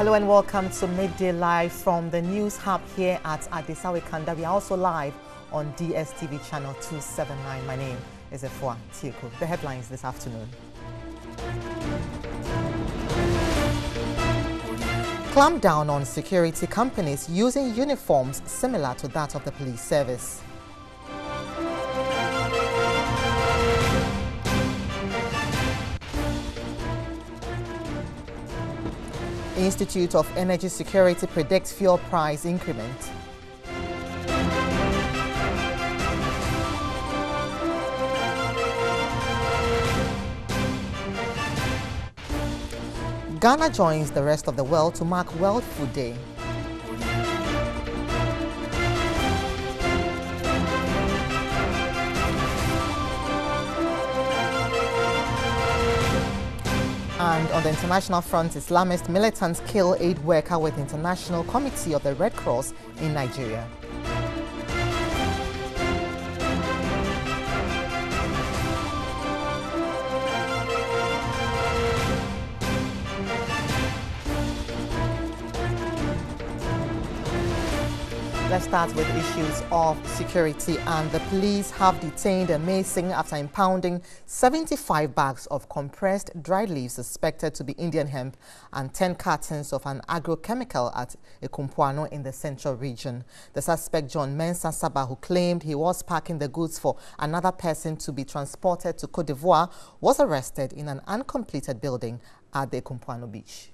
Hello and welcome to Midday Live from the News Hub here at Adesawe Kanda. We are also live on DSTV channel 279. My name is Efua Tieko. The headlines this afternoon. Clamp down on security companies using uniforms similar to that of the police service. Institute of Energy Security predicts fuel price increment. Ghana joins the rest of the world to mark World Food Day. And on the international front, Islamist militants kill aid worker with International Committee of the Red Cross in Nigeria. Let's start with issues of security, and the police have detained a Mason after impounding 75 bags of compressed dried leaves suspected to be Indian hemp and 10 cartons of an agrochemical at Ekumpuano in the central region. The suspect, John Mensah Saba, who claimed he was packing the goods for another person to be transported to Cote d'Ivoire, was arrested in an uncompleted building at the Ekumpuano beach.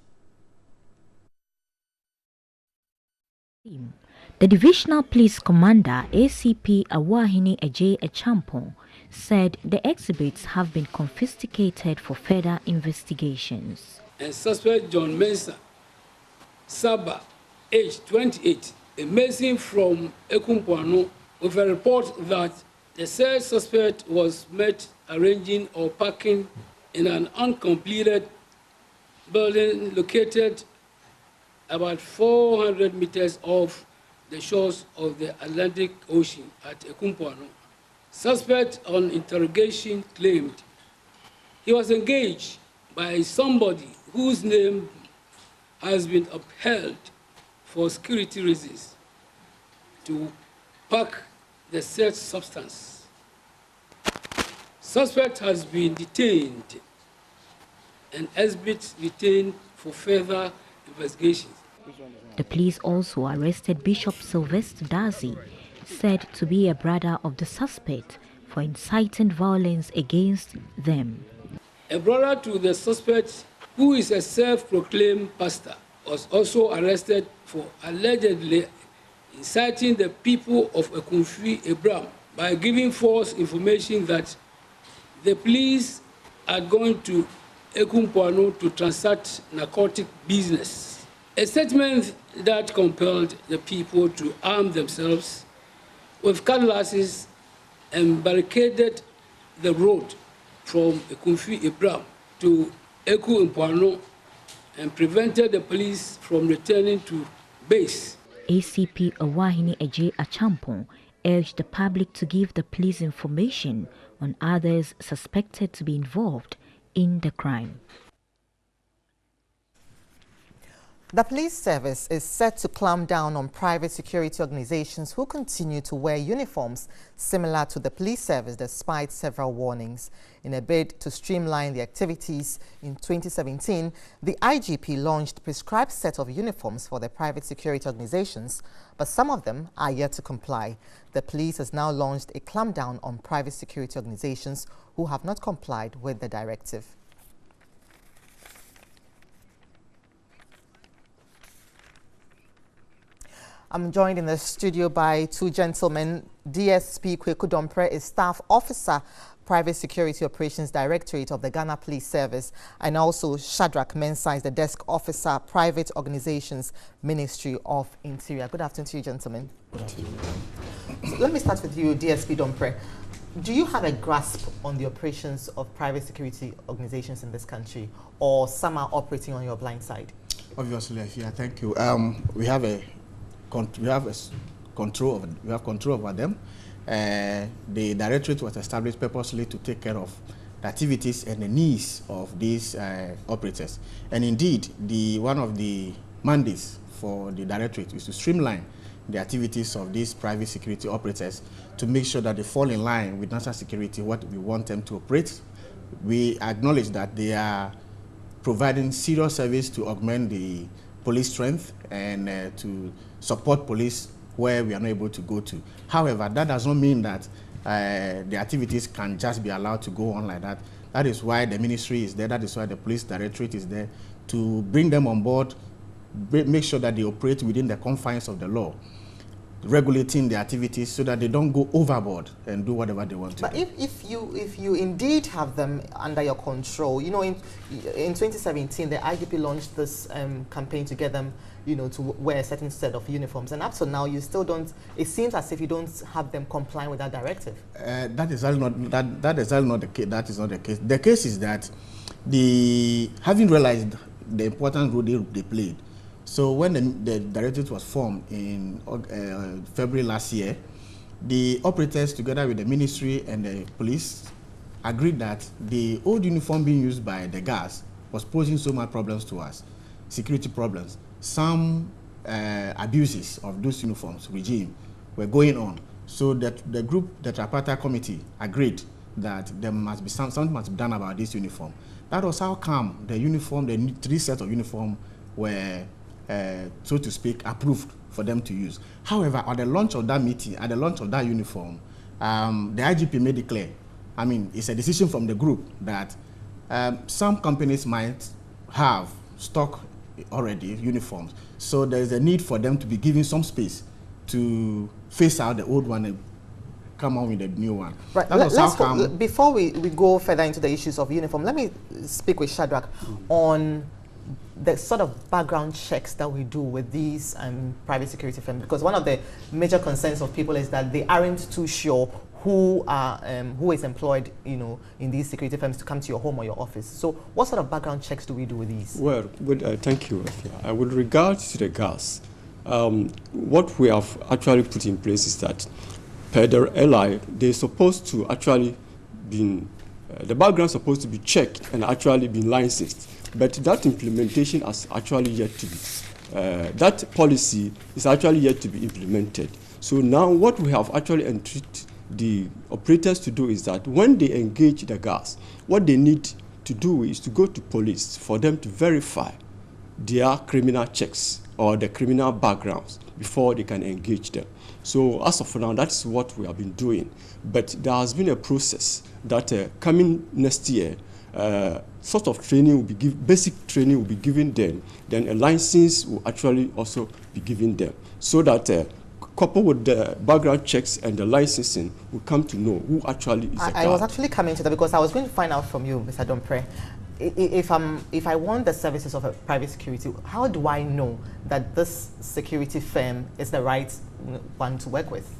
The Divisional Police Commander, ACP Awahini Eje Echampon, said the exhibits have been confiscated for further investigations. And suspect John Mensah Saba, age 28, a Mason from Ekumpuano, with a report that the said suspect was met arranging or parking in an uncompleted building located about 400 meters off the shores of the Atlantic Ocean at Ekumpuano. Suspect on interrogation claimed he was engaged by somebody whose name has been upheld for security reasons to pack the said substance. Suspect has been detained and exhibits detained for further investigations. The police also arrested Bishop Sylvester Dazi, said to be a brother of the suspect, for inciting violence against them. A brother to the suspect, who is a self-proclaimed pastor, was also arrested for allegedly inciting the people of Ekumfi Ebram by giving false information that the police are going to Ekumpuano to transact narcotic business. A statement that compelled the people to arm themselves with cutlasses and barricaded the road from Ekumfi Ebram to Ekumpuano and prevented the police from returning to base. ACP Awahini Eje Achampon urged the public to give the police information on others suspected to be involved in the crime. The police service is set to clamp down on private security organizations who continue to wear uniforms similar to the police service despite several warnings. In a bid to streamline the activities, in 2017, the IGP launched a prescribed set of uniforms for the private security organizations, but some of them are yet to comply. The police has now launched a clampdown on private security organizations who have not complied with the directive. I'm joined in the studio by two gentlemen. DSP Kweku Dompre is Staff Officer, Private Security Operations Directorate of the Ghana Police Service, and also Shadrach Mensah is the Desk Officer, Private Organizations, Ministry of Interior. Good afternoon to you, gentlemen. Good afternoon. So let me start with you, DSP Dompre. Do you have a grasp on the operations of private security organizations in this country, or some are operating on your blind side? Obviously, yeah, thank you. We have control over them. The directorate was established purposely to take care of the activities and the needs of these operators. And indeed, one of the mandates for the directorate is to streamline the activities of these private security operators to make sure that they fall in line with national security, what we want them to operate. We acknowledge that they are providing serious service to augment the police strength and to support police where we are not able to go to. However, that does not mean that the activities can just be allowed to go on like that. That is why the ministry is there. That is why the police directorate is there to bring them on board, make sure that they operate within the confines of the law, regulating the activities so that they don't go overboard and do whatever they want to do. But if you indeed have them under your control, you know, in 2017, the IGP launched this campaign to get them, you know, to wear a certain set of uniforms, and up to now, you still don't. It seems as if you don't have them complying with that directive. That is not the case. That is not the case. The case is that having realized the important role they played. So when the directorate was formed in February last year, the operators, together with the ministry and the police, agreed that the old uniform being used by the guards was posing so much problems to us, security problems. Some abuses of those uniforms regime were going on. So that the group, the tripartite committee, agreed that there must be something must be done about this uniform. That was how come the uniform, the 3 sets of uniform were, so to speak, approved for them to use. However, at the launch of that meeting, at the launch of that uniform, the IGP made it clear, I mean, it's a decision from the group that some companies might have stock already uniforms. So there's a need for them to be given some space to phase out the old one and come on with the new one. Right. Before we go further into the issues of uniform, let me speak with Shadrach on the sort of background checks that we do with these private security firms, because one of the major concerns of people is that they aren't too sure who is employed, you know, in these security firms to come to your home or your office. So what sort of background checks do we do with these? Well, thank you. With regard to the gas, what we have actually put in place is that per the LI, they're supposed to actually be, the background is supposed to be checked and actually be licensed. But that implementation has actually yet to be, that policy is actually yet to be implemented. So now what we have actually entreated the operators to do is that when they engage the gas, what they need to do is to go to police for them to verify their criminal checks or the criminal backgrounds before they can engage them. So as of now, that's what we have been doing. But there has been a process that coming next year, sort of training will be basic training will be given them, then a license will actually also be given them, so that coupled with the background checks and the licensing, will come to know who actually is a guard. I was actually coming to that because I was going to find out from you, Mr. Domprey, if I want the services of a private security, how do I know that this security firm is the right one to work with?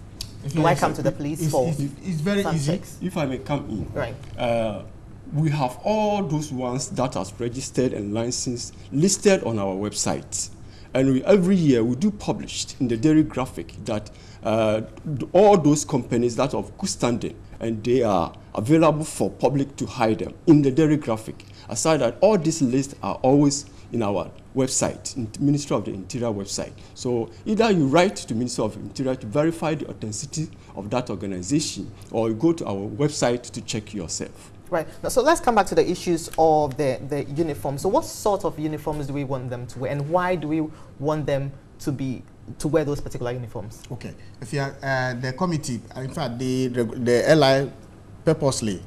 Do I come to the police for? It's very easy. Checks? If I may come in, right. We have all those ones that are registered and licensed listed on our website. And every year we do publish in the Daily Graphic that all those companies that are of good standing and they are available for public to hire them in the Daily Graphic. Aside that, all these lists are always in our website, in the Ministry of the Interior website. So either you write to the Ministry of the Interior to verify the authenticity of that organization, or you go to our website to check yourself. Right. Now, so let's come back to the issues of the uniform. So what sort of uniforms do we want them to wear, and why do we want them to wear those particular uniforms? Okay. If you are the committee, in fact, the LI purposely,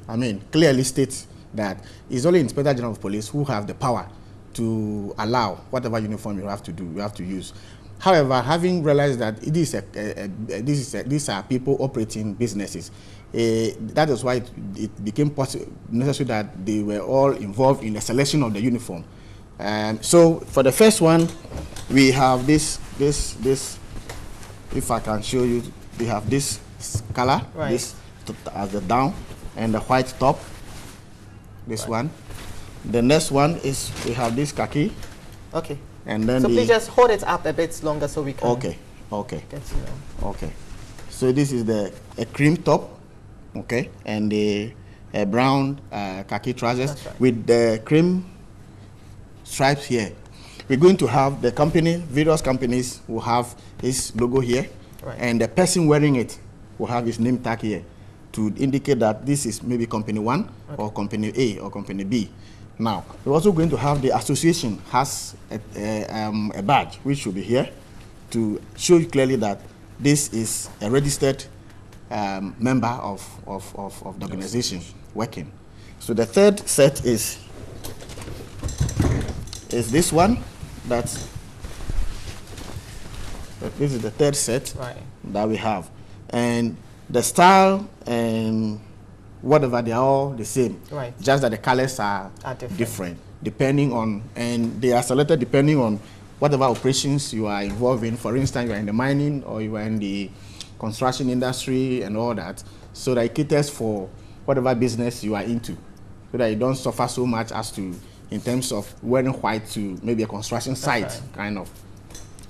clearly states that it's only Inspector General of Police who have the power to allow whatever uniform you have to do, you have to use. However, having realized that these are people operating businesses, that is why it became necessary that they were all involved in the selection of the uniform. So for the first one, we have this. If I can show you, we have this color, right. This as the down, and the white top. This right. one. The next one is we have this khaki. Okay. And then so please just hold it up a bit longer so we can. Okay. Get to know. Okay. So this is a cream top. Okay, and the brown khaki trousers right. with the cream stripes here. we're going to have the company, various companies will have his logo here, right, and the person wearing it will have his name tag here to indicate that this is maybe company 1, okay, or company A or company B. Now, we're also going to have the association has a badge which should be here to show you clearly that this is a registered member of the organization working. So the third set is this one. This is the third set, right, that we have, and the style and whatever, they are all the same, right, just that the colors are different depending on, and they are selected depending on whatever operations you are involved in. For instance, you are in the mining or you are in the construction industry and all that, so that it caters for whatever business you are into, so that you don't suffer so much as to in terms of wearing white to maybe a construction site, okay, kind of.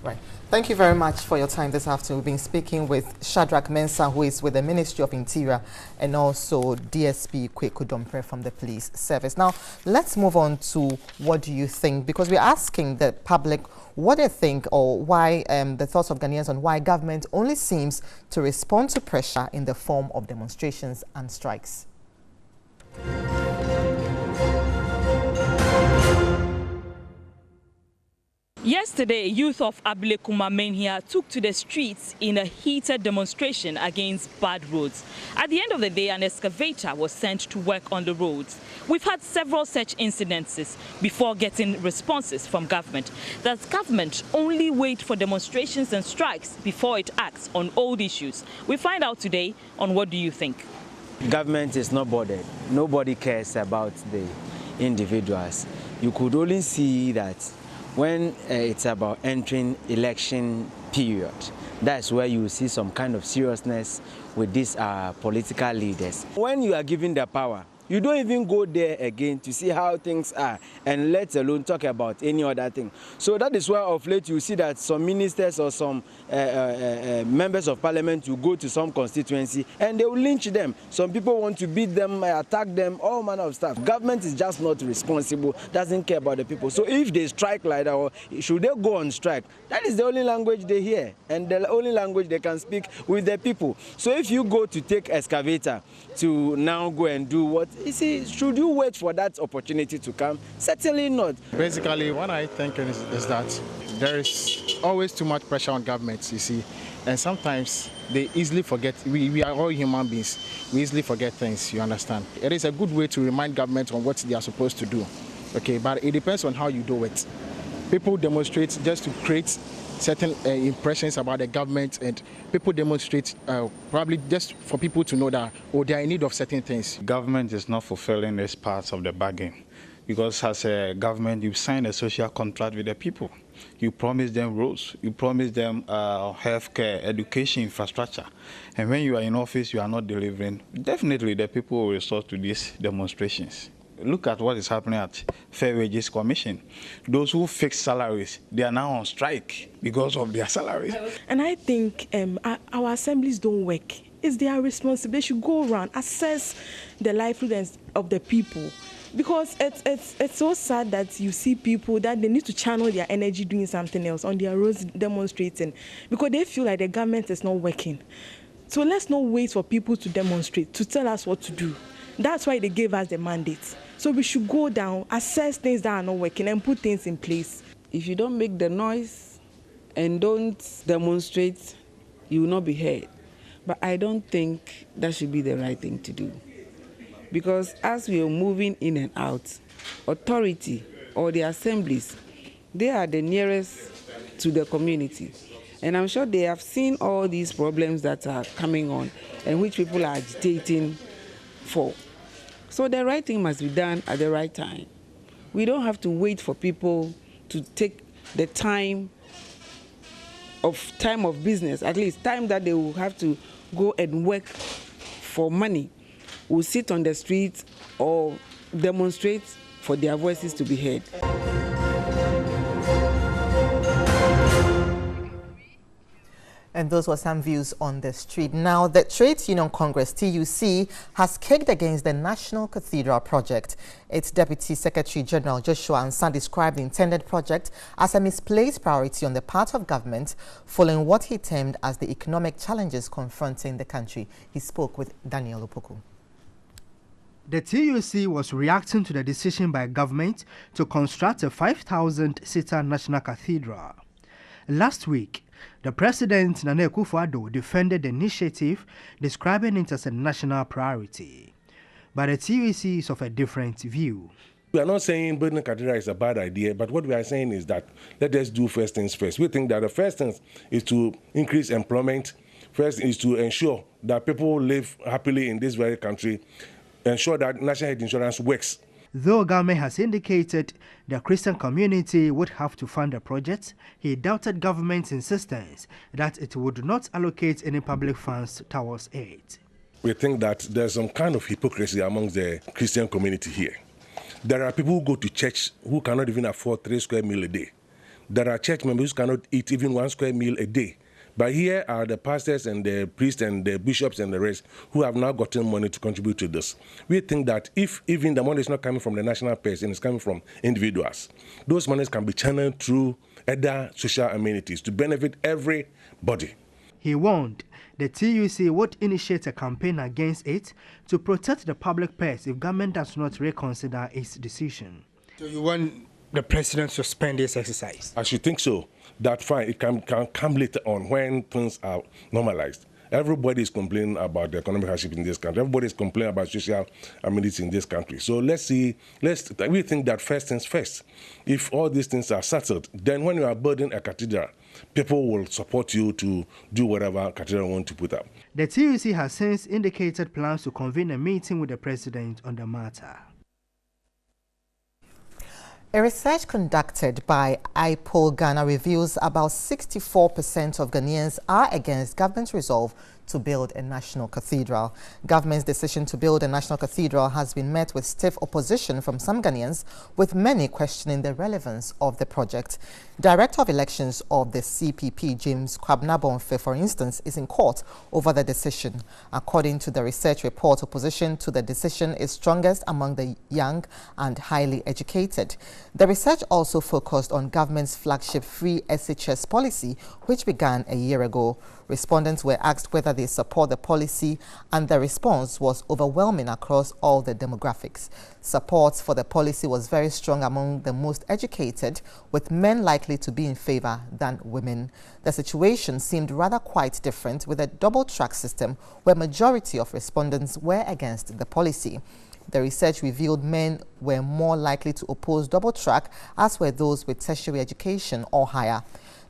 Right. Thank you very much for your time this afternoon. We've been speaking with Shadrach Mensah, who is with the Ministry of Interior, and also DSP Kweku Dompre from the police service. Now, let's move on to what do you think, because we're asking the public what they think or why the thoughts of Ghanaians on why government only seems to respond to pressure in the form of demonstrations and strikes. Yesterday, youth of Ablekuma Menhia took to the streets in a heated demonstration against bad roads. At the end of the day, an excavator was sent to work on the roads. We've had several such incidences before getting responses from government. Does government only wait for demonstrations and strikes before it acts on old issues? We find out today on What Do You Think? Government is not bothered. Nobody cares about the individuals. You could only see that when it's about entering election period, that's where you see some kind of seriousness with these political leaders. When you are given the power, you don't even go there again to see how things are, and let alone talk about any other thing. So that is why of late you see that some ministers or some members of parliament will go to some constituency and they will lynch them. Some people want to beat them, attack them, all manner of stuff. Government is just not responsible, doesn't care about the people. So if they strike like that, or should they go on strike, that is the only language they hear and the only language they can speak with the people. So if you go to take excavator to now go and do what, you see, should you wait for that opportunity to come? Certainly not. Basically, what I think is that there is always too much pressure on governments, you see, and sometimes they easily forget. We are all human beings. We easily forget things, you understand. It is a good way to remind government on what they are supposed to do, okay, but it depends on how you do it. People demonstrate just to create certain impressions about the government, and people demonstrate probably just for people to know that, oh, they are in need of certain things. Government is not fulfilling this part of the bargain, because as a government, you sign a social contract with the people. You promise them roads, you promise them healthcare, education, infrastructure. And when you are in office, you are not delivering. Definitely, the people will resort to these demonstrations. Look at what is happening at Fair Wages Commission. Those who fix salaries, they are now on strike because of their salaries. And I think our assemblies don't work. It's their responsibility. They should go around, assess the livelihoods of the people. Because it's so sad that you see people that they need to channel their energy doing something else on their roads demonstrating, because they feel like the government is not working. So let's not wait for people to demonstrate, to tell us what to do. That's why they gave us the mandate. So we should go down, assess things that are not working, and put things in place. If you don't make the noise and don't demonstrate, you will not be heard. But I don't think that should be the right thing to do. Because as we are moving in and out, authority or the assemblies, they are the nearest to the community. And I'm sure they have seen all these problems that are coming on and which people are agitating for. So the right thing must be done at the right time. We don't have to wait for people to take the time of business, at least time that they will have to go and work for money, will sit on the streets or demonstrate for their voices to be heard. And those were some views on the street. Now, the Trades Union Congress, TUC, has kicked against the National Cathedral project. Its Deputy Secretary General Joshua Ansah described the intended project as a misplaced priority on the part of government, following what he termed as the economic challenges confronting the country. He spoke with Daniel Opoku. The TUC was reacting to the decision by government to construct a 5,000-seater National Cathedral. Last week, the President, Nana Akufo-Addo, defended the initiative, describing it as a national priority. But the TUC is of a different view. We are not saying building a cathedral is a bad idea, but what we are saying is that let us do first things first. We think that the first thing is to increase employment. First is to ensure that people live happily in this very country, ensure that national health insurance works. Though government has indicated the Christian community would have to fund the project, he doubted government's insistence that it would not allocate any public funds towards it. We think that there's some kind of hypocrisy amongst the Christian community here. There are people who go to church who cannot even afford 3 square meals a day. There are church members who cannot eat even 1 square meal a day. But here are the pastors and the priests and the bishops and the rest who have now gotten money to contribute to this. We think that if even the money is not coming from the national purse and it's coming from individuals, those monies can be channeled through other social amenities to benefit everybody. He warned the TUC would initiate a campaign against it to protect the public purse if government does not reconsider its decision. So you want the president to suspend this exercise? I should think so. That fine, it can come later on when things are normalized. Everybody is complaining about the economic hardship in this country. Everybody is complaining about social amenities in this country. So we think that first things first. If all these things are settled, then when you are building a cathedral, people will support you to do whatever cathedral you want to put up. The TUC has since indicated plans to convene a meeting with the president on the matter. A research conducted by iPoll Ghana reveals about 64% of Ghanaians are against government's resolve to build a national cathedral. Government's decision to build a national cathedral has been met with stiff opposition from some Ghanaians, with many questioning the relevance of the project. Director of Elections of the CPP, James Kwabnabonfe, for instance, is in court over the decision. According to the research report, opposition to the decision is strongest among the young and highly educated. The research also focused on government's flagship free SHS policy, which began a year ago. Respondents were asked whether they support the policy, and the response was overwhelming across all the demographics. Support for the policy was very strong among the most educated, with men likely to be in favor than women. The situation seemed rather quite different with a double-track system where majority of respondents were against the policy. The research revealed men were more likely to oppose double-track, as were those with tertiary education or higher.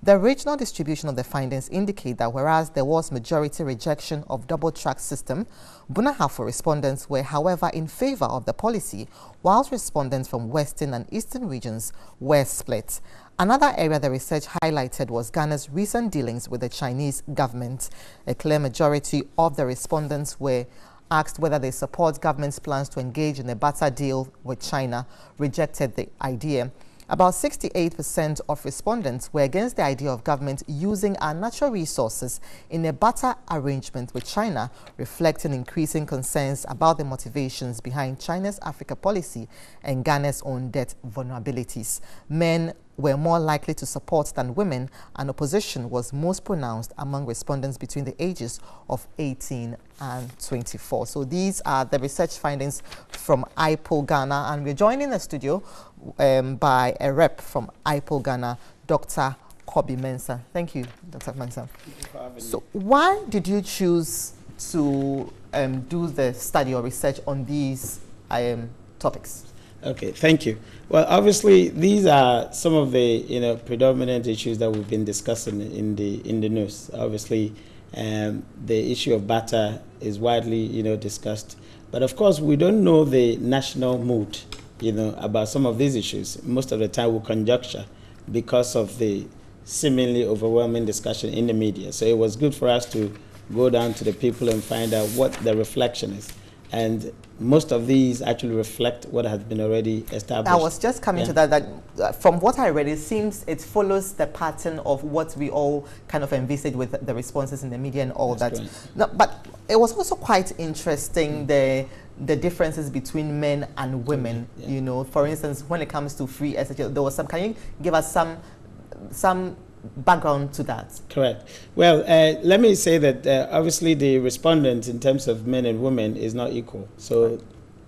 The regional distribution of the findings indicate that whereas there was majority rejection of double-track system, Bunahafo respondents were, however, in favor of the policy, whilst respondents from western and eastern regions were split. Another area the research highlighted was Ghana's recent dealings with the Chinese government. A clear majority of the respondents were asked whether they support government's plans to engage in a barter deal with China, rejected the idea. About 68% of respondents were against the idea of government using our natural resources in a barter arrangement with China, reflecting increasing concerns about the motivations behind China's Africa policy and Ghana's own debt vulnerabilities. Men were more likely to support than women, and opposition was most pronounced among respondents between the ages of 18 and 24. So these are the research findings from iPoll Ghana, and we're joined in the studio by a rep from iPoll Ghana, Dr. Kobi Mensah. Thank you, Dr. Mensah. So why did you choose to do the study or research on these topics? Okay, thank you. Well, obviously, these are some of the predominant issues that we've been discussing in the news. Obviously, the issue of barter is widely discussed, but of course, we don't know the national mood about some of these issues. Most of the time, we conjecture because of the seemingly overwhelming discussion in the media. So it was good for us to go down to the people and find out what the reflection is. And most of these actually reflect what has been already established. I was just coming to that from what I read, it seems it follows the pattern of what we all kind of envisaged with the responses in the media and all that. No, but it was also quite interesting, the differences between men and women. You know, for instance, when it comes to free SHL, there was some. Can you give us some background to that? Correct. Well, let me say that obviously the respondents in terms of men and women is not equal. So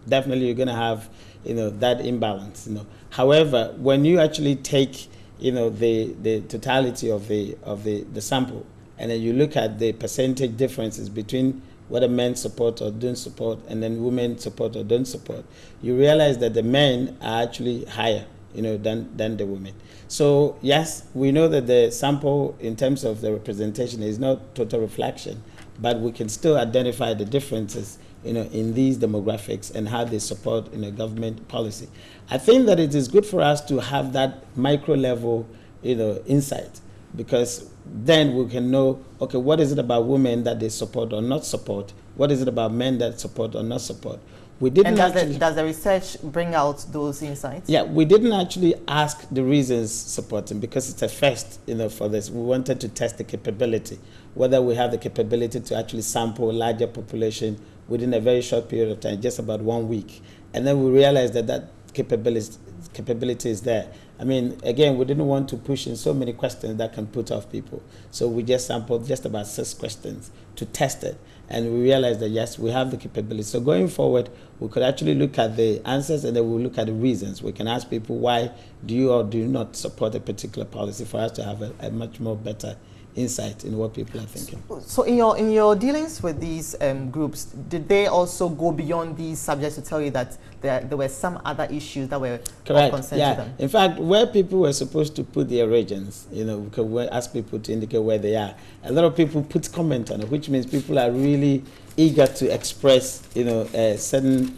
definitely you're going to have, that imbalance. However, when you actually take, the totality of the sample, and then you look at the percentage differences between whether men support or don't support, and then women support or don't support, you realize that the men are actually higher, than the women. So yes, we know that the sample in terms of the representation is not total reflection, but we can still identify the differences, in these demographics and how they support, government policy. I think that it is good for us to have that micro level, insight, because then we can know, okay, what is it about women that they support or not support? What is it about men that support or not support? We didn't. And does the research bring out those insights? Yeah, we didn't actually ask the reasons supporting, because it's a first, for this. We wanted to test the capability, whether we have the capability to actually sample a larger population within a very short period of time, just about 1 week. And then we realized that capability is there. I mean, again, we didn't want to push in so many questions that can put off people. So we just sampled just about 6 questions to test it. And we realized that, yes, we have the capability. So going forward, we could actually look at the answers, and then we'll look at the reasons. We can ask people, why do you or do you not support a particular policy, for us to have a much more better insight in what people are thinking. So in your dealings with these groups, did they also go beyond these subjects to tell you that there were some other issues that were of concern to them? In fact, where people were supposed to put their regions, we could ask people to indicate where they are. A lot of people put comment on it, which means people are really eager to express, certain,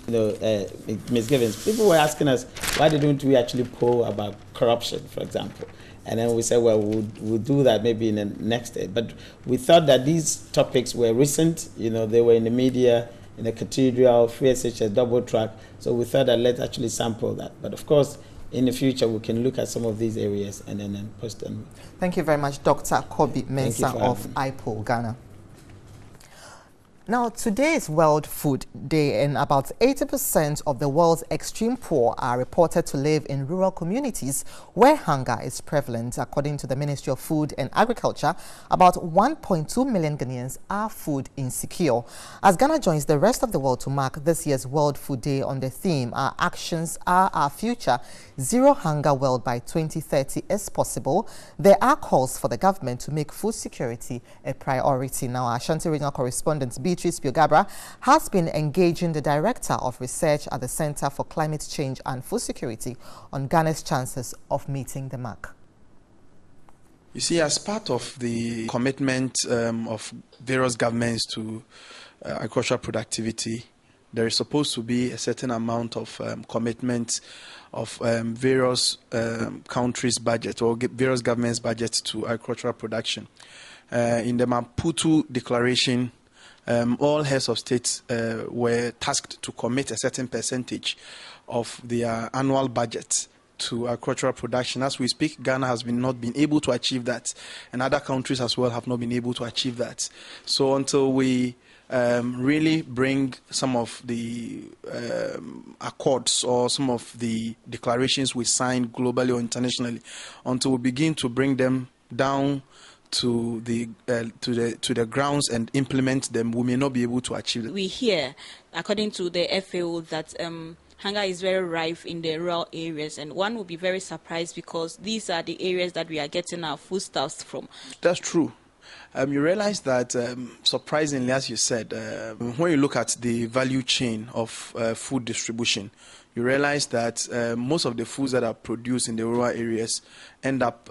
misgivings. People were asking us, why didn't we actually poll about corruption, for example? And then we said, well, we'll do that maybe in the next day. But we thought that these topics were recent. They were in the media, in the cathedral, free SHS, double track. So we thought that let's actually sample that. But of course, in the future, we can look at some of these areas and then post them. Thank you very much, Dr. Kobe Mensah of IPOL, Ghana. Now, today is World Food Day, and about 80% of the world's extreme poor are reported to live in rural communities where hunger is prevalent. According to the Ministry of Food and Agriculture, about 1.2 million Ghanaians are food insecure. As Ghana joins the rest of the world to mark this year's World Food Day on the theme, Our Actions Are Our Future, Zero Hunger World by 2030 is possible, there are calls for the government to make food security a priority. Now, our Ashanti regional correspondent Beatrice Piogabra has been engaging the Director of Research at the Center for Climate Change and Food Security on Ghana's chances of meeting the mark. You see, as part of the commitment of various governments to agricultural productivity, there is supposed to be a certain amount of commitment of various countries' budget or various governments' budget to agricultural production. In the Maputo Declaration, all heads of states were tasked to commit a certain percentage of their annual budget to agricultural production. As we speak, Ghana has not been able to achieve that, and other countries as well have not been able to achieve that. So until we really bring some of the accords or some of the declarations we signed globally or internationally, until we begin to bring them down to the grounds and implement them, we may not be able to achieve it. We hear, according to the FAO, that hunger is very rife in the rural areas, and one will be very surprised because these are the areas that we are getting our foodstuffs from. That's true. You realize that, surprisingly, as you said, when you look at the value chain of food distribution, you realize that most of the foods that are produced in the rural areas end up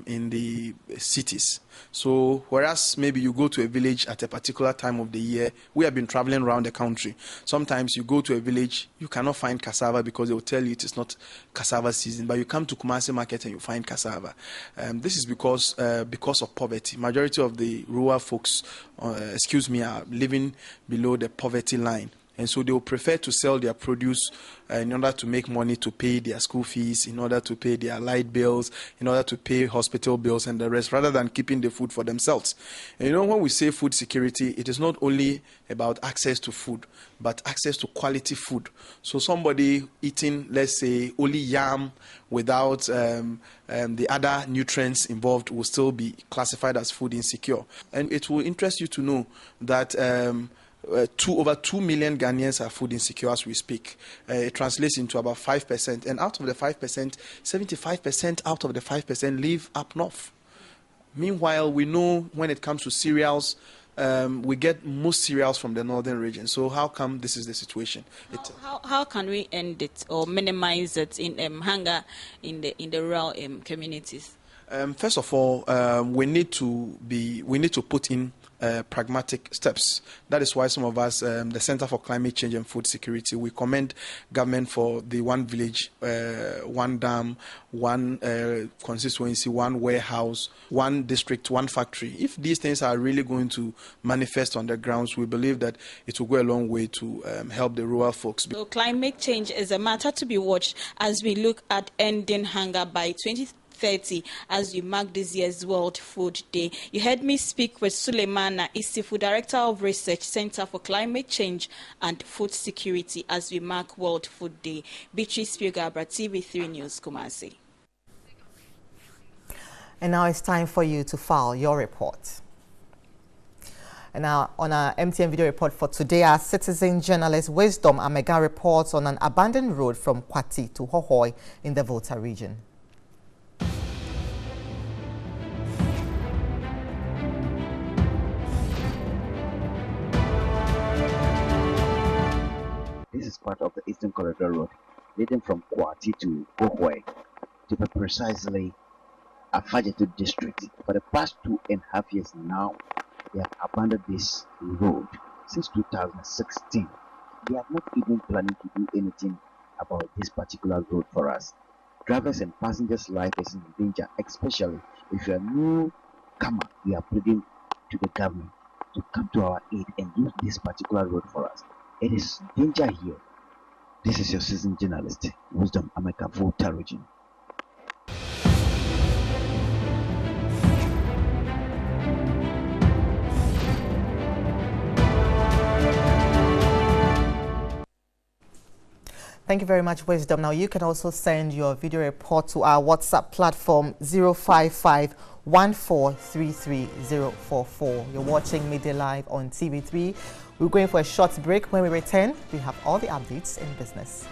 in the cities. So whereas maybe you go to a village at a particular time of the year, we have been traveling around the country. Sometimes you go to a village, you cannot find cassava because they will tell you it is not cassava season, but you come to Kumasi market and you find cassava. This is because of poverty. Majority of the rural folks, are living below the poverty line. And so they will prefer to sell their produce in order to make money to pay their school fees, in order to pay their light bills, in order to pay hospital bills and the rest, rather than keeping the food for themselves. And when we say food security, it is not only about access to food, but access to quality food. So somebody eating, let's say, only yam without the other nutrients involved will still be classified as food insecure. And it will interest you to know that over 2 million Ghanaians are food insecure as we speak. It translates into about 5%. And out of the 5%, 75% out of the 5% live up north. Meanwhile, we know when it comes to cereals, we get most cereals from the northern region. So how come this is the situation? How can we end it or minimize it in hunger in the rural communities? First of all, we need to put in pragmatic steps. That is why some of us, the Center for Climate Change and Food Security, we commend government for the one village, one dam, one constituency, one warehouse, one district, one factory. If these things are really going to manifest on the grounds, we believe that it will go a long way to help the rural folks. So climate change is a matter to be watched as we look at ending hunger by 2030 as we mark this year's World Food Day. You heard me speak with Suleimana Isifu, Director of Research, Center for Climate Change and Food Security, as we mark World Food Day. Beatrice Piogabra, TV3 News, Kumasi. And now it's time for you to file your report. And now on our MTN video report for today, our citizen journalist Wisdom Amega reports on an abandoned road from Kwati to Hohoi in the Volta region. This is part of the Eastern Corridor Road leading from Kwati to Hohoi, to be precisely Afajatu district. For the past 2.5 years now, they have abandoned this road since 2016. They are not even planning to do anything about this particular road for us. Drivers and passengers' life is in danger, especially if you are newcomer. We are pleading to the government to come to our aid and use this particular road for us. It is danger here. This is your citizen journalist, Wisdom Ameka, Volta region. Thank you very much, Wisdom. Now, you can also send your video report to our WhatsApp platform 055-1433-044. You're watching Midday Live on TV3. We're going for a short break. When we return, we have all the updates in business.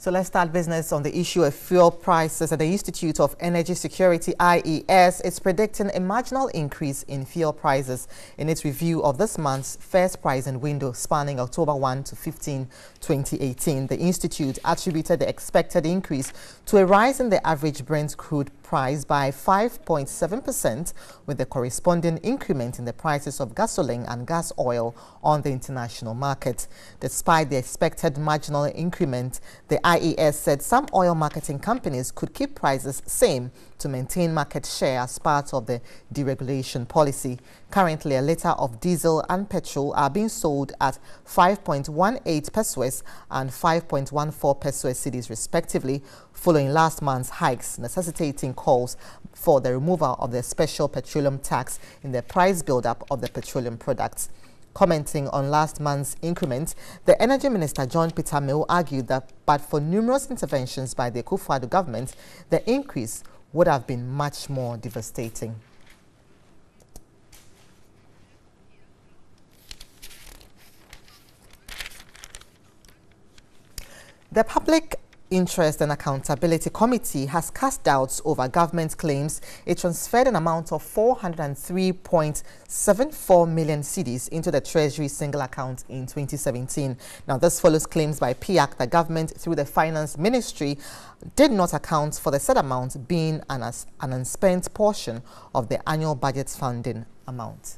So let's start business on the issue of fuel prices. At the Institute of Energy Security, IES, is predicting a marginal increase in fuel prices in its review of this month's first pricing window spanning October 1 to 15, 2018. The Institute attributed the expected increase to a rise in the average Brent crude price by 5.7%, with the corresponding increment in the prices of gasoline and gas oil on the international market. Despite the expected marginal increment, the IES said some oil marketing companies could keep prices same to maintain market share as part of the deregulation policy. Currently, a litre of diesel and petrol are being sold at 5.18 pesos and 5.14 pesos cedis respectively, following last month's hikes, necessitating calls for the removal of the special petroleum tax in the price build-up of the petroleum products. Commenting on last month's increment, the Energy Minister John Peter Mill argued that but for numerous interventions by the Akufo-Addo government, the increase would have been much more devastating. The Public Interest and Accountability Committee has cast doubts over government claims it transferred an amount of 403.74 million cedis into the Treasury single account in 2017. Now, this follows claims by PIAC that government, through the Finance Ministry, did not account for the said amount being an unspent portion of the annual budget funding amount.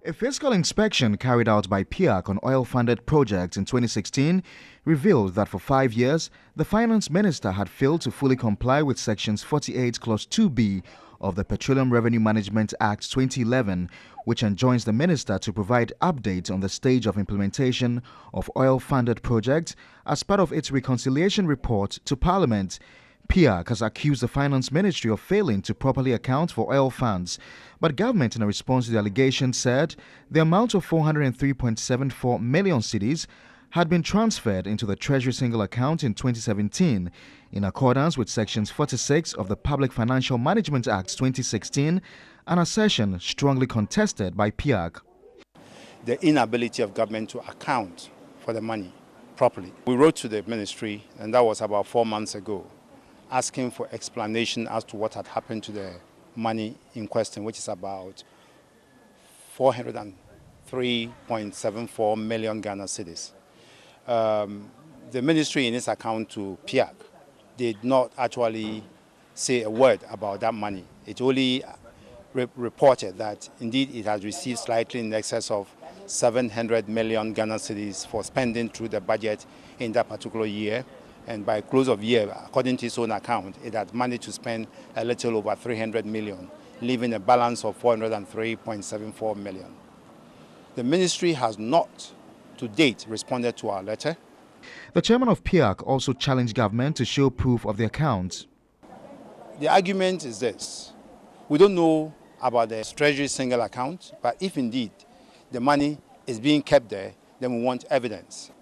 A fiscal inspection carried out by PIAC on oil-funded projects in 2016 revealed that for 5 years, the finance minister had failed to fully comply with sections 48 clause 2b of the Petroleum Revenue Management Act 2011, which enjoins the minister to provide updates on the stage of implementation of oil-funded projects as part of its reconciliation report to Parliament. PIAC has accused the Finance Ministry of failing to properly account for oil funds, but government, in a response to the allegation, said the amount of 403.74 million cedis had been transferred into the Treasury single account in 2017 in accordance with sections 46 of the Public Financial Management Act 2016, an assertion strongly contested by PIAC. The inability of government to account for the money properly. We wrote to the ministry, and that was about 4 months ago, asking for explanation as to what had happened to the money in question, which is about 403.74 million Ghana cedis. The ministry in its account to PIAC did not actually say a word about that money. It only reported that indeed it has received slightly in excess of 700 million Ghana cedis for spending through the budget in that particular year. And by close of year, according to its own account, it had managed to spend a little over 300 million, leaving a balance of 403.74 million. The ministry has not, to date, responded to our letter. The chairman of PIAC also challenged government to show proof of the accounts. The argument is this: we don't know about the Treasury single account, but if indeed the money is being kept there, then we want evidence.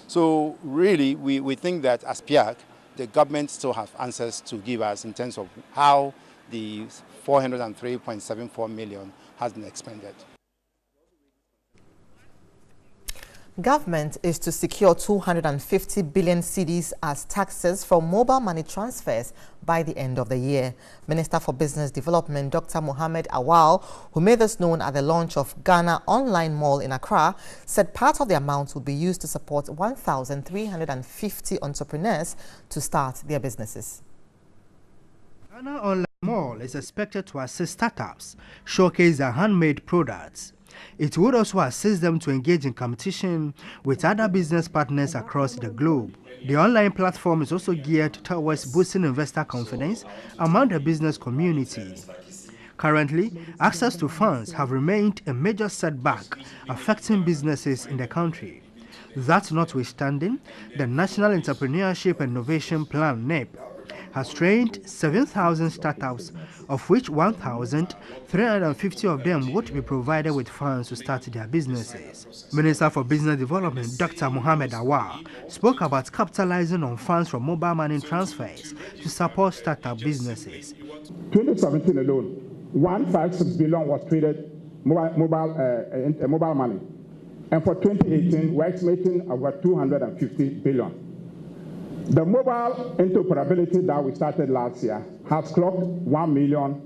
So really, we think that as PIAC, the government still have answers to give us in terms of how the 403.74 million has been expended. Government is to secure 250 billion cedis as taxes from mobile money transfers by the end of the year. Minister for Business Development, Dr. Mohammed Awal, who made this known at the launch of Ghana Online Mall in Accra, said part of the amount would be used to support 1,350 entrepreneurs to start their businesses. Ghana Online Mall is expected to assist startups showcase their handmade products. It would also assist them to engage in competition with other business partners across the globe. The online platform is also geared towards boosting investor confidence among the business community. Currently, access to funds have remained a major setback affecting businesses in the country. That notwithstanding, the National Entrepreneurship and Innovation Plan (NEP) has trained 7,000 startups, of which 1,350 of them would be provided with funds to start their businesses. Minister for Business Development, Dr. Mohammed Awal, spoke about capitalizing on funds from mobile money transfers to support startup businesses. 2017 alone, 156 billion was traded mobile money. And for 2018, we're estimating over 250 billion. The mobile interoperability that we started last year has clocked 1 million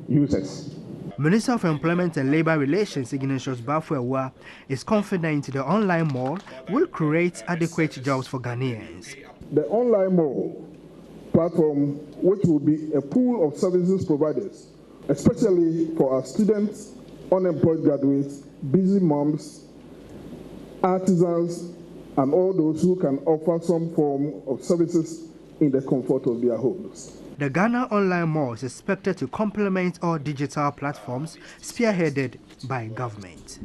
users. Minister of Employment and Labour Relations, Ignatius Bafuewa, is confident the online mall will create adequate jobs for Ghanaians. The online mall platform, which will be a pool of services providers, especially for our students, unemployed graduates, busy moms, artisans, and all those who can offer some form of services in the comfort of their homes. The Ghana Online Mall is expected to complement all digital platforms spearheaded by government.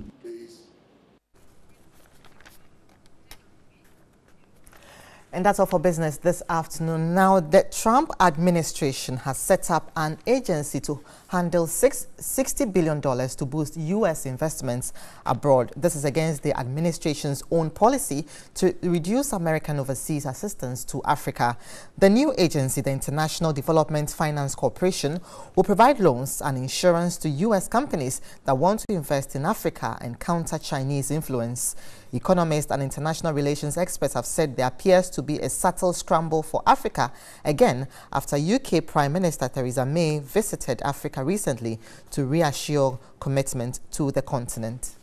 And that's all for business this afternoon. Now, the Trump administration has set up an agency to handle $60 billion to boost U.S. investments abroad. This is against the administration's own policy to reduce American overseas assistance to Africa. The new agency, the International Development Finance Corporation, will provide loans and insurance to U.S. companies that want to invest in Africa and counter Chinese influence. Economists and international relations experts have said there appears to be a subtle scramble for Africa again after UK Prime Minister Theresa May visited Africa recently to reassure commitment to the continent.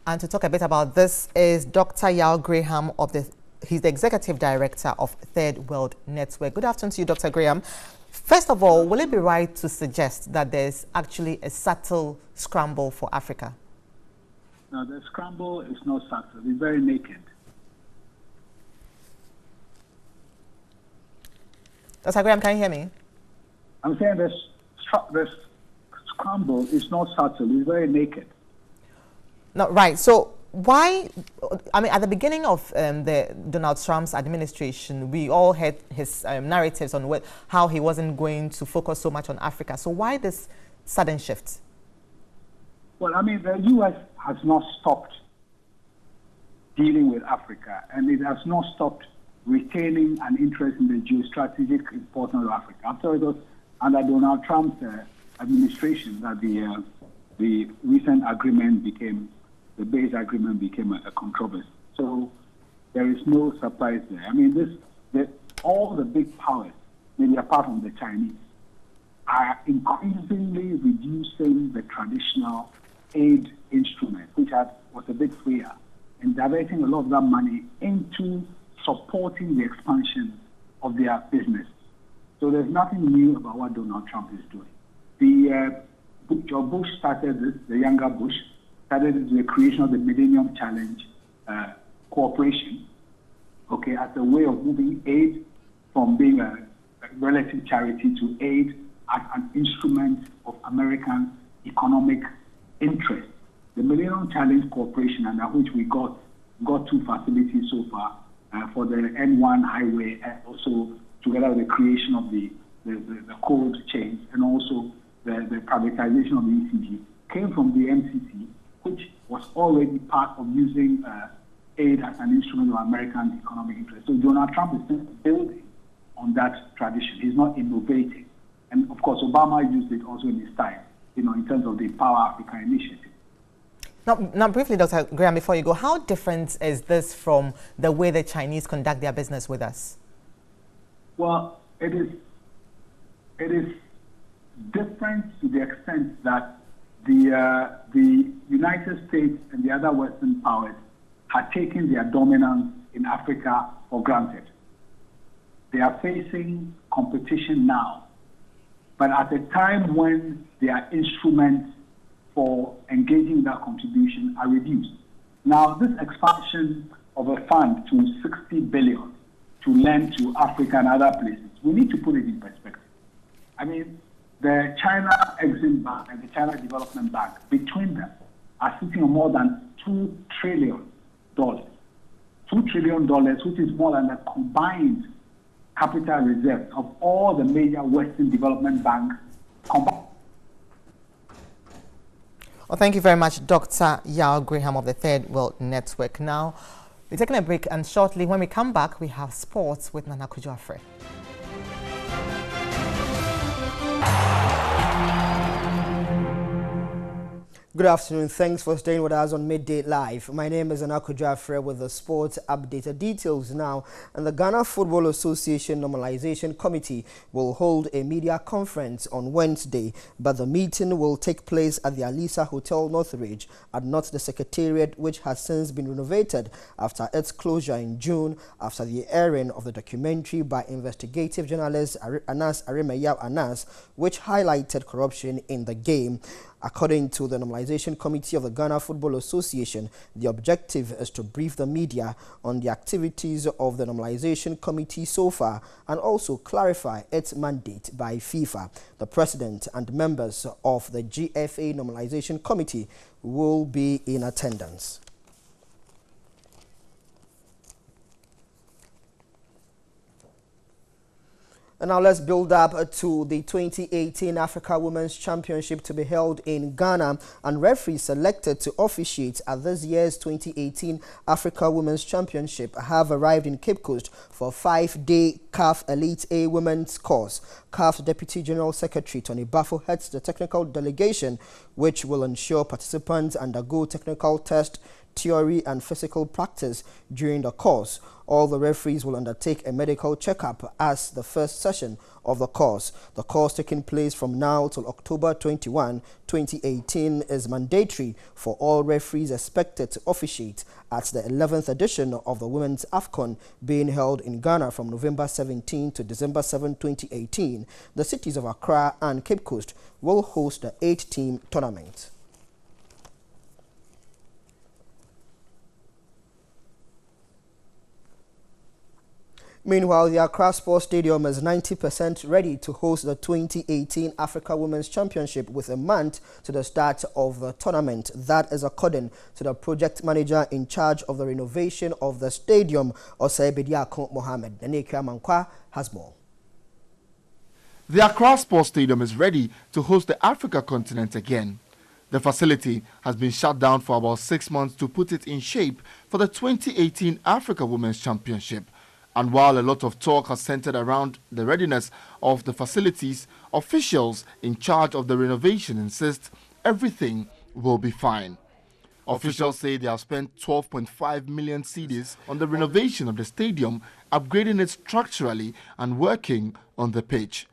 And to talk a bit about this is Dr. Yao Graham of the He's the executive director of Third World Network. Good afternoon to you, Dr. Graham. First of all, will it be right to suggest that there's actually a subtle scramble for Africa? No, the scramble is not subtle. It's very naked. Dr. Graham, can you hear me? I'm saying this scramble is not subtle. It's very naked. No, right. So why, I mean, at the beginning of the Donald Trump's administration, we all heard his narratives on how he wasn't going to focus so much on Africa. So why this sudden shift? Well, I mean, the U.S. has not stopped dealing with Africa, and it has not stopped retaining an interest in the geostrategic importance of Africa. After it was under Donald Trump's administration that the recent agreement became, the base agreement became a controversy. So there is no surprise there. I mean, all the big powers, maybe apart from the Chinese, are increasingly reducing the traditional aid instrument, which was a big freer, and diverting a lot of that money into supporting the expansion of their business. So there's nothing new about what Donald Trump is doing. George Bush started this, the younger Bush, started the creation of the Millennium Challenge Corporation, okay, as a way of moving aid from being a relative charity to aid as an instrument of American economic interest. The Millennium Challenge Corporation, under which we got 2 facilities so far for the N1 highway, and also together with the creation of the cold chains and also the privatization of the ECG, came from the MCC, which was already part of using aid as an instrument of American economic interest. So Donald Trump is still building on that tradition. He's not innovating. And of course, Obama used it also in his time, in terms of the Power Africa initiative. Now, briefly, Dr. Graham, before you go, how different is this from the way the Chinese conduct their business with us? Well, it is different to the extent that the United States and the other Western powers have taken their dominance in Africa for granted. They are facing competition now, but at a time when their instruments for engaging that contribution are reduced. Now, this expansion of a fund to 60 billion to lend to Africa and other places, we need to put it in perspective. I mean, the China Exim Bank and the China Development Bank, between them, are sitting on more than $2 trillion. $2 trillion, which is more than the combined capital reserves of all the major Western development banks combined. Well, thank you very much, Dr. Yao Graham of the Third World Network. Now, we're taking a break, and shortly, when we come back, we have sports with Nana Kujoafre. Good afternoon. Thanks for staying with us on Midday Live. My name is Anako Jafre with the sports update. Details now. And the Ghana Football Association Normalization Committee will hold a media conference on Wednesday, but the meeting will take place at the Alisa Hotel Northridge and not the Secretariat, which has since been renovated after its closure in June after the airing of the documentary by investigative journalist Anas Aremeyaw Anas, which highlighted corruption in the game. According to the Normalization Committee of the Ghana Football Association, the objective is to brief the media on the activities of the Normalization Committee so far and also clarify its mandate by FIFA. The president and members of the GFA Normalization Committee will be in attendance. And now let's build up to the 2018 Africa Women's Championship to be held in Ghana, and referees selected to officiate at this year's 2018 Africa Women's Championship have arrived in Cape Coast for a 5-day CAF Elite A Women's course. CAF Deputy General Secretary Tony Bafo heads the technical delegation, which will ensure participants undergo technical tests theory and physical practice during the course. All the referees will undertake a medical checkup as the first session of the course. The course taking place from now till October 21, 2018 is mandatory for all referees expected to officiate at the 11th edition of the Women's AFCON being held in Ghana from November 17 to December 7, 2018. The cities of Accra and Cape Coast will host the 8-team tournament. Meanwhile, the Accra Sports Stadium is 90% ready to host the 2018 Africa Women's Championship with a month to the start of the tournament. That is according to the project manager in charge of the renovation of the stadium, Osei Bediako Mohammed. Nanekia Mankwa has more. The Accra Sports Stadium is ready to host the Africa continent again. The facility has been shut down for about 6 months to put it in shape for the 2018 Africa Women's Championship. And while a lot of talk has centered around the readiness of the facilities, officials in charge of the renovation insist everything will be fine. Officials say they have spent 12.5 million cedis on the renovation of the stadium, upgrading it structurally and working on the pitch.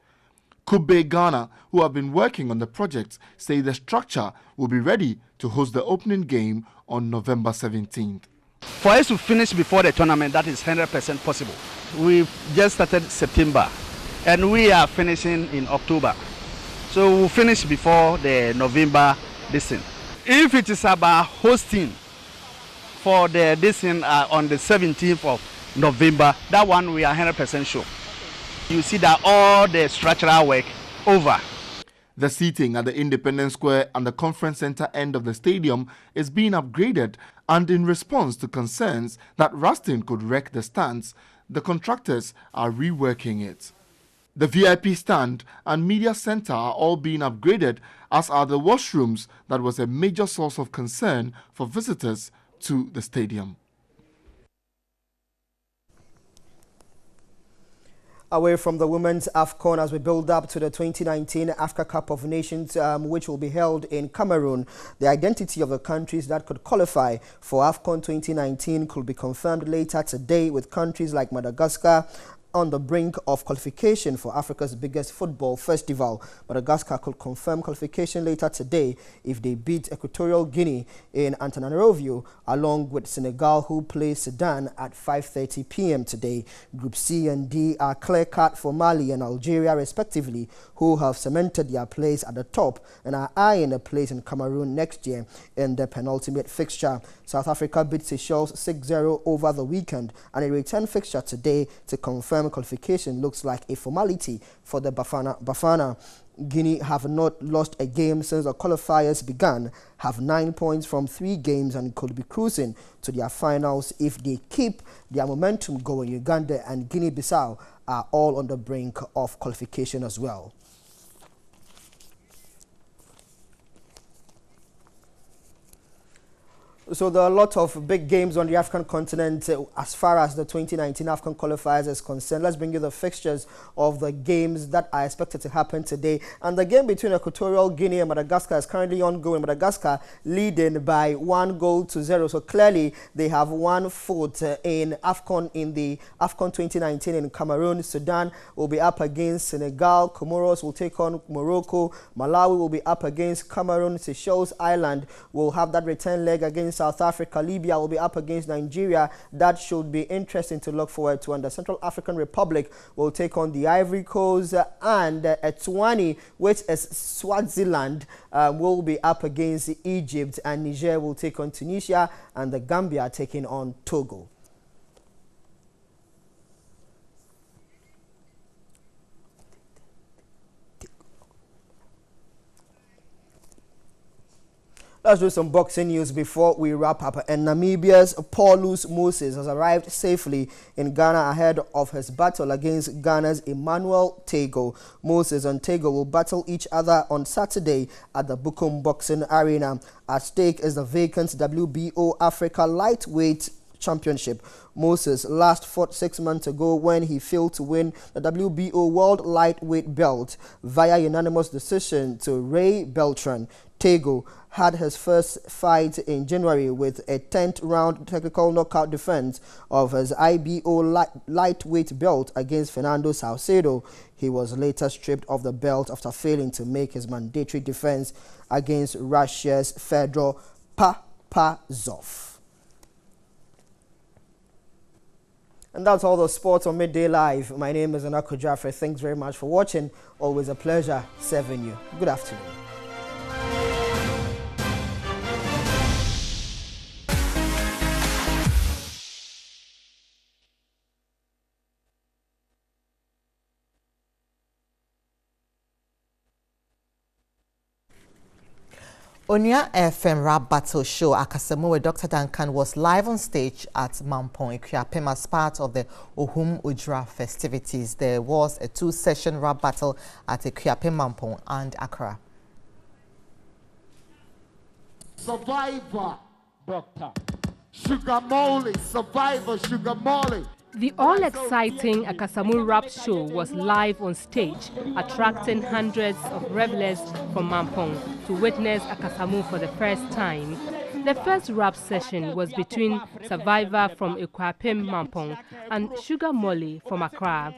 Kube Ghana, who have been working on the project, say the structure will be ready to host the opening game on November 17th. For us to finish before the tournament, that is 100% possible. We've just started September and we are finishing in October. So we'll finish before the November edition. If it is about hosting for the edition on the 17th of November, that one we are 100% sure. You see that all the structural work over. The seating at the Independence Square and the Conference Center end of the stadium is being upgraded, and in response to concerns that rusting could wreck the stands, the contractors are reworking it. The VIP stand and media center are all being upgraded, as are the washrooms that was a major source of concern for visitors to the stadium. Away from the Women's AFCON as we build up to the 2019 Africa Cup of Nations, which will be held in Cameroon, the identity of the countries that could qualify for AFCON 2019 could be confirmed later today, with countries like Madagascar on the brink of qualification for Africa's biggest football festival. Madagascar could confirm qualification later today if they beat Equatorial Guinea in Antananarivo, along with Senegal, who play Sudan at 5:30 p.m. today. Group C and D are clear-cut for Mali and Algeria, respectively, who have cemented their place at the top and are eyeing a place in Cameroon next year in the penultimate fixture. South Africa beat Seychelles 6-0 over the weekend, and a return fixture today to confirm qualification looks like a formality for the Bafana. Guinea have not lost a game since the qualifiers began, have 9 points from 3 games, and could be cruising to their finals if they keep their momentum going. Uganda and Guinea-Bissau are all on the brink of qualification as well. So there are a lot of big games on the African continent as far as the 2019 AFCON qualifiers is concerned. Let's bring you the fixtures of the games that are expected to happen today. And the game between Equatorial Guinea and Madagascar is currently ongoing. Madagascar leading by 1-0. So clearly they have 1 foot in AFCON, in the AFCON 2019 in Cameroon. Sudan will be up against Senegal. Comoros will take on Morocco. Malawi will be up against Cameroon. Seychelles Island will have that return leg against South Africa. Libya will be up against Nigeria. That should be interesting to look forward to. And the Central African Republic will take on the Ivory Coast, and Eswatini, which is Swaziland, will be up against Egypt, and Niger will take on Tunisia, and the Gambia taking on Togo. Let's do some boxing news before we wrap up. And Namibia's Paulus Moses has arrived safely in Ghana ahead of his battle against Ghana's Emmanuel Tego. Moses and Tego will battle each other on Saturday at the Bukum Boxing Arena. At stake is the vacant WBO Africa Lightweight Championship. Moses last fought 6 months ago when he failed to win the WBO World Lightweight belt via unanimous decision to Ray Beltran. Tego had his first fight in January with a 10th round technical knockout defense of his IBO lightweight belt against Fernando Salcedo. He was later stripped of the belt after failing to make his mandatory defense against Russia's Fedor Papazov. And that's all the sports on Midday Live. My name is Anako Jaffe. Thanks very much for watching. Always a pleasure serving you. Good afternoon. Onya FM rap battle show Akasamu with Dr. Duncan was live on stage at Mampong Ikuapem as part of the Ohum Ujra festivities. There was a 2-session rap battle at Ikuapem, Mampong and Accra. Survivor, Dr. Sugar Molly, Survivor, Sugar Molly. The all-exciting Akasamu rap show was live on stage, attracting hundreds of revelers from Mampong to witness Akasamu for the first time. The first rap session was between Survivor from Ikuapem, Mampong and Sugar Molly from Accra.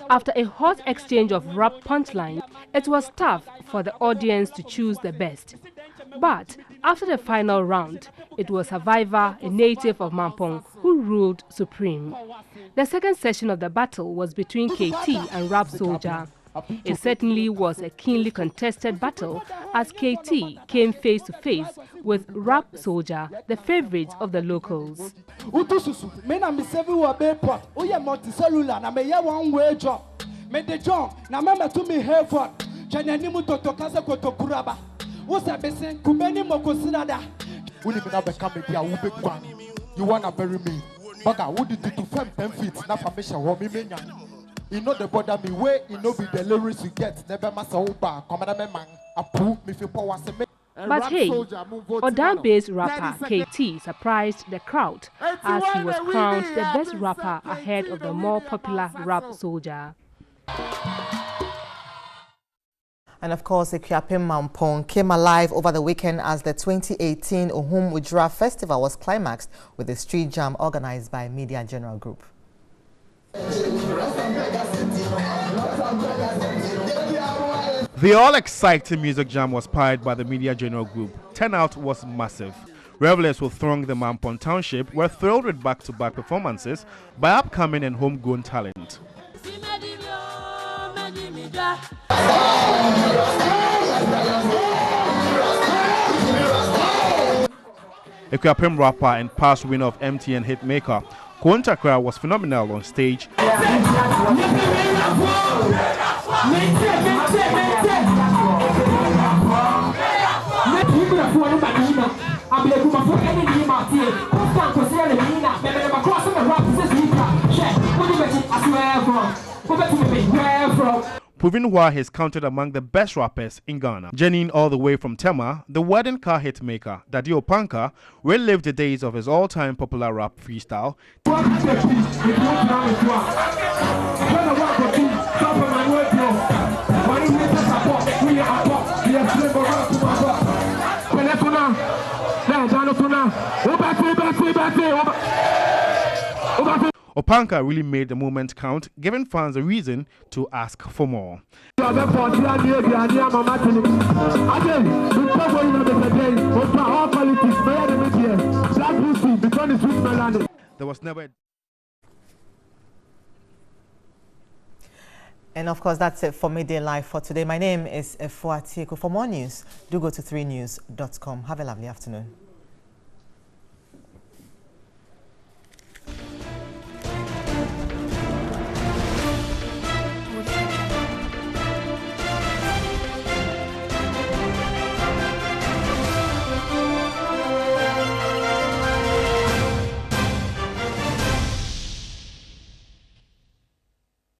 After a hot exchange of rap punchlines, it was tough for the audience to choose the best. But after the final round, it was Survivor, a native of Mampong, who ruled supreme. The second session of the battle was between KT and Rap Soldier. It certainly was a keenly contested battle as KT came face to face with Rap Soldier, the favorite of the locals. You wanna bury me? Baga, what did you do? 10 feet, not permission. You know the bother me way, you know be the lyrics you get. Never massa over, command man, approve me for power. But hey, Odan-based rapper KT surprised the crowd as he was crowned the best rapper ahead of the more popular Rap Soldier. And of course, the Ikuapem Mampong came alive over the weekend as the 2018 Ohum Ujra Festival was climaxed with a street jam organized by Media General Group. The all-exciting music jam was powered by the Media General Group. Turnout was massive. Revelers who thronged the Mampong township were thrilled with back-to-back performances by upcoming and homegrown talent. Ikuapem rapper and past winner of MTN Hitmaker, Kontakra was phenomenal on stage. Proving why he's counted among the best rappers in Ghana. Journeying all the way from Tema, the wedding car hitmaker, Daddy Opanka, relived the days of his all-time popular rap freestyle. Opanka really made the moment count, giving fans a reason to ask for more. There was never... And of course, that's it for Midday Live for today. My name is Efuatiko. For more news, do go to 3news.com. Have a lovely afternoon.